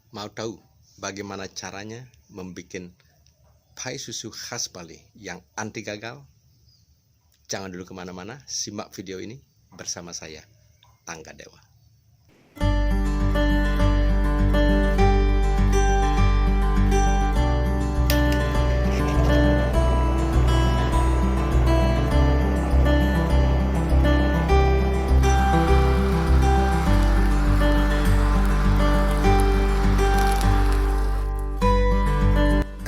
Mau tahu bagaimana caranya membuat pie susu khas Bali yang anti gagal? Jangan dulu kemana-mana, simak video ini bersama saya, Tangga Dewa.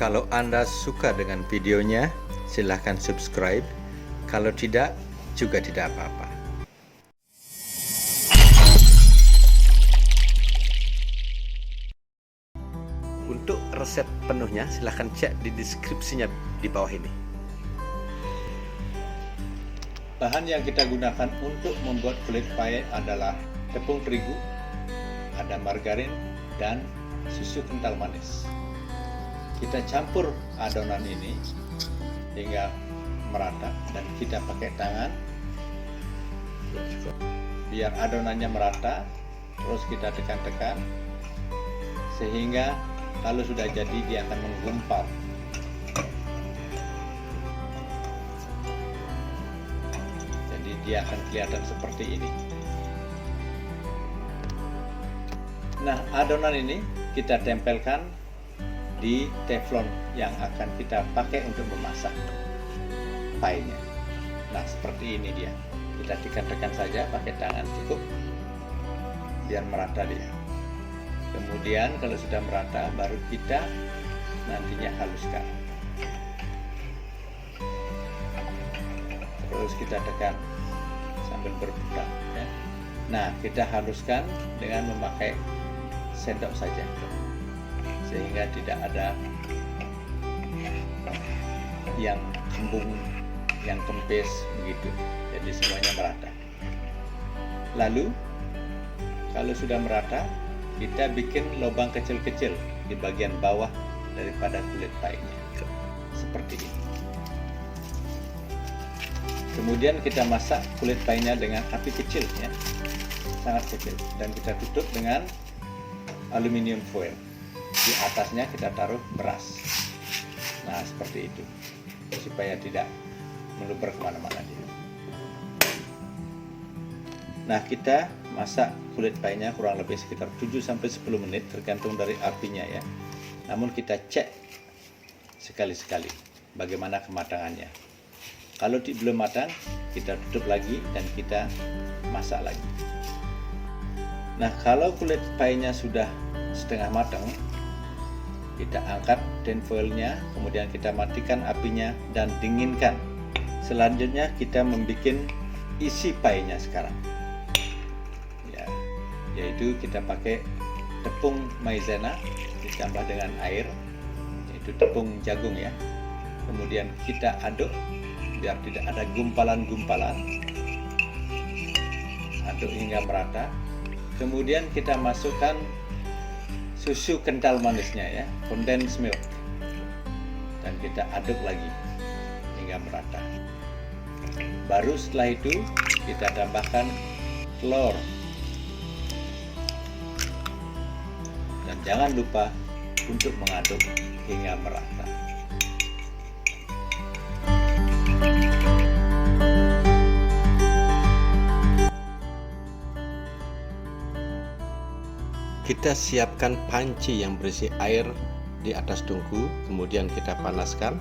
Kalau Anda suka dengan videonya, silahkan subscribe. Kalau tidak, juga tidak apa-apa. Untuk resep penuhnya, silahkan cek di deskripsinya di bawah ini. Bahan yang kita gunakan untuk membuat kulit pie adalah tepung terigu, ada margarin, dan susu kental manis. Kita campur adonan ini hingga merata dan kita pakai tangan biar adonannya merata, terus kita tekan-tekan sehingga kalau sudah jadi dia akan menggumpal. Jadi dia akan kelihatan seperti ini. Nah, adonan ini kita tempelkan di teflon yang akan kita pakai untuk memasak pie-nya. Nah, seperti ini dia. Kita tekan-tekan saja pakai tangan cukup biar merata dia. Kemudian kalau sudah merata baru kita nantinya haluskan. Terus kita tekan sambil berputar ya. Nah, kita haluskan dengan memakai sendok saja, sehingga tidak ada yang kembung, yang kempes begitu. Jadi semuanya merata. Lalu kalau sudah merata, kita bikin lubang kecil-kecil di bagian bawah daripada kulit pie-nya seperti ini. Kemudian kita masak kulit pie-nya dengan api kecil ya, sangat kecil, dan kita tutup dengan aluminium foil. Di atasnya kita taruh beras. Nah, seperti itu supaya tidak meluber kemana-mana dia. Nah, kita masak kulit pie-nya kurang lebih sekitar 7-10 menit tergantung dari apinya ya. Namun kita cek sekali-sekali bagaimana kematangannya. Kalau belum matang, kita tutup lagi dan kita masak lagi. Nah, kalau kulit pie-nya sudah setengah matang, kita angkat tin foilnya, kemudian kita matikan apinya dan dinginkan. Selanjutnya kita membuat isi pie-nya sekarang ya, yaitu kita pakai tepung maizena ditambah dengan air, yaitu tepung jagung ya. Kemudian kita aduk biar tidak ada gumpalan-gumpalan, aduk hingga merata. Kemudian kita masukkan susu kental manisnya ya, condensed milk, dan kita aduk lagi hingga merata. Baru setelah itu kita tambahkan telur, dan jangan lupa untuk mengaduk hingga merata. Kita siapkan panci yang berisi air di atas tungku, kemudian kita panaskan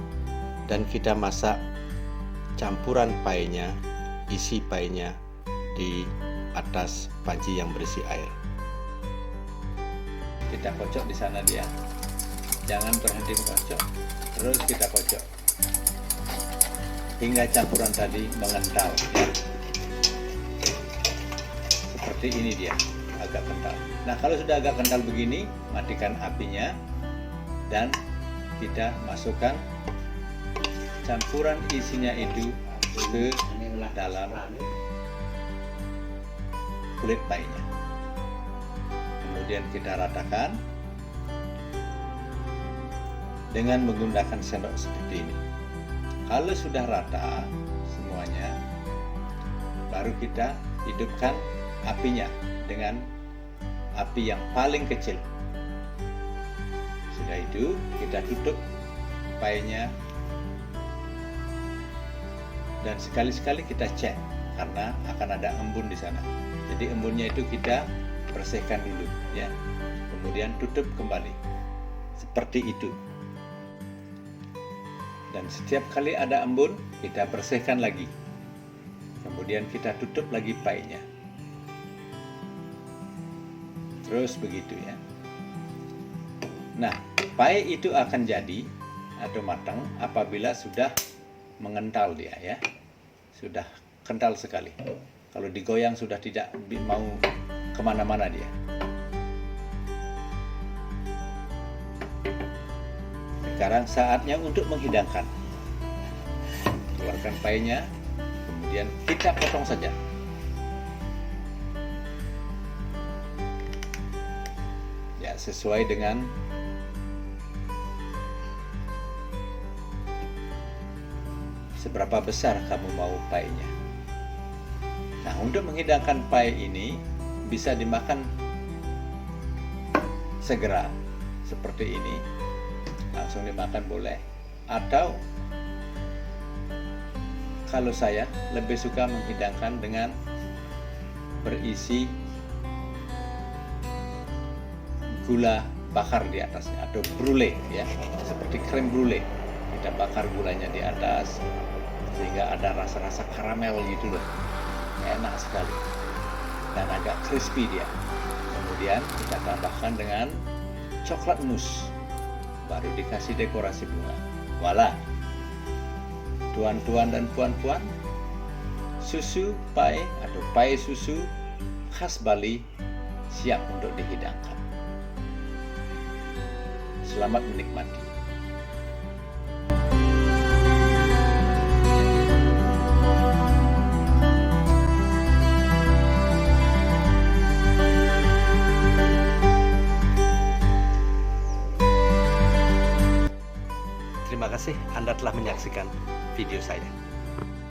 dan kita masak campuran pie-nya, isi pie-nya di atas panci yang berisi air. Kita kocok di sana dia, jangan berhenti kocok, terus kita kocok hingga campuran tadi mengental ya. Seperti ini dia, agak kental. Nah, kalau sudah agak kental begini, matikan apinya dan kita masukkan campuran isinya itu ke dalam kulit pie-nya. Kemudian kita ratakan dengan menggunakan sendok seperti ini. Kalau sudah rata semuanya, baru kita hidupkan apinya dengan api yang paling kecil Sudah itu kita tutup painya, dan sekali-sekali kita cek karena akan ada embun di sana. Jadi embunnya itu kita bersihkan dulu ya. Kemudian tutup kembali. Seperti itu. Dan setiap kali ada embun, kita bersihkan lagi. Kemudian kita tutup lagi painya. Terus begitu ya. Nah, pai itu akan jadi atau matang apabila sudah mengental dia ya. Sudah kental sekali. Kalau digoyang sudah tidak mau kemana-mana dia. Sekarang saatnya untuk menghidangkan. Keluarkan painya, kemudian kita potong saja. Ya, sesuai dengan seberapa besar kamu mau painya. Nah, untuk menghidangkan pai ini bisa dimakan segera seperti ini, langsung dimakan boleh, atau kalau saya lebih suka menghidangkan dengan berisi gula bakar di atasnya atau brulee ya, seperti krem brulee. Kita bakar gulanya di atas sehingga ada rasa-rasa karamel gitu loh, enak sekali dan agak crispy dia. Kemudian kita tambahkan dengan coklat mousse, baru dikasih dekorasi bunga. Voila, tuan-tuan dan puan-puan, susu pai atau pai susu khas Bali siap untuk dihidangkan. Selamat menikmati. Terima kasih Anda telah menyaksikan video saya.